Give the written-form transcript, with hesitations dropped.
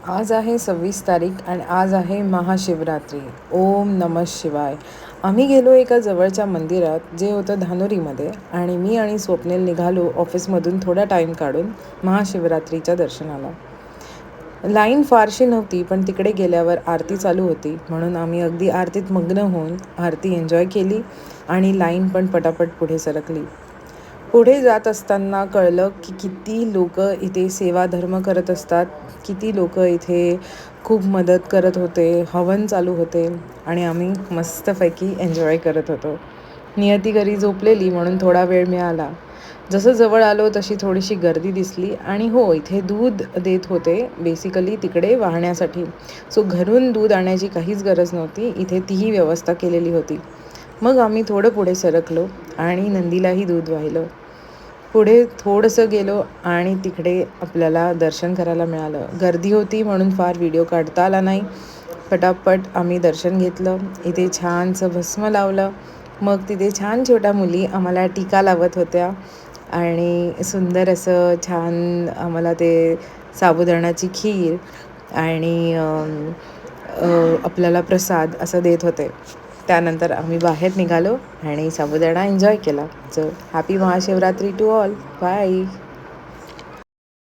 आज आहे 26 तारीख आणि आज आहे महाशिवरात्री. ओम नमः शिवाय. आम्ही गेलो एका जवळच्या मंदिरात जे होतं धानोरीमध्ये, आणि मी आणि स्वप्नील निघालो ऑफिसमधून थोडा टाईम काढून महाशिवरात्रीच्या दर्शनाला. लाईन फारशी नव्हती, पण तिकडे गेल्यावर आरती चालू होती म्हणून आम्ही अगदी आरतीत मग्न होऊन आरती एन्जॉय केली आणि लाईन पण पटापट पुढे सरकली. पुढे जात असताना कळलं की किती लोक इथे सेवाधर्म करत असतात, किती लोक इथे खूप मदत करत होते, हवन चालू होते आणि आम्ही मस्तपैकी एन्जॉय करत होतो. नियती घरी झोपलेली म्हणून थोडा वेळ मिळाला. जसं जवळ आलो तशी थोडीशी गर्दी दिसली आणि हो, इथे दूध देत होते बेसिकली तिकडे वाहण्यासाठी. सो घरून दूध आणायची काहीच गरज नव्हती, इथे तीही व्यवस्था केलेली होती. मग आम्ही थोडं पुढे सरकलो आणि नंदीलाही दूध वाहिलं. पुढे थोडंसं गेलो आणि तिकडे आपल्याला दर्शन करायला मिळालं. गर्दी होती म्हणून फार व्हिडिओ काढता आला नाही. पटापट आम्ही दर्शन घेतलं. इथे छानसं भस्म लावलं. मग तिथे छान छोट्या मुली आम्हाला टीका लावत होत्या आणि सुंदर असं छान आम्हाला ते साबुदाण्याची खीर आणि आपल्याला प्रसाद असं देत होते. त्यानंतर आम्ही बाहेर निघालो आणि साबुदाणा एन्जॉय केला. So happy Mahashivratri to all. Bye.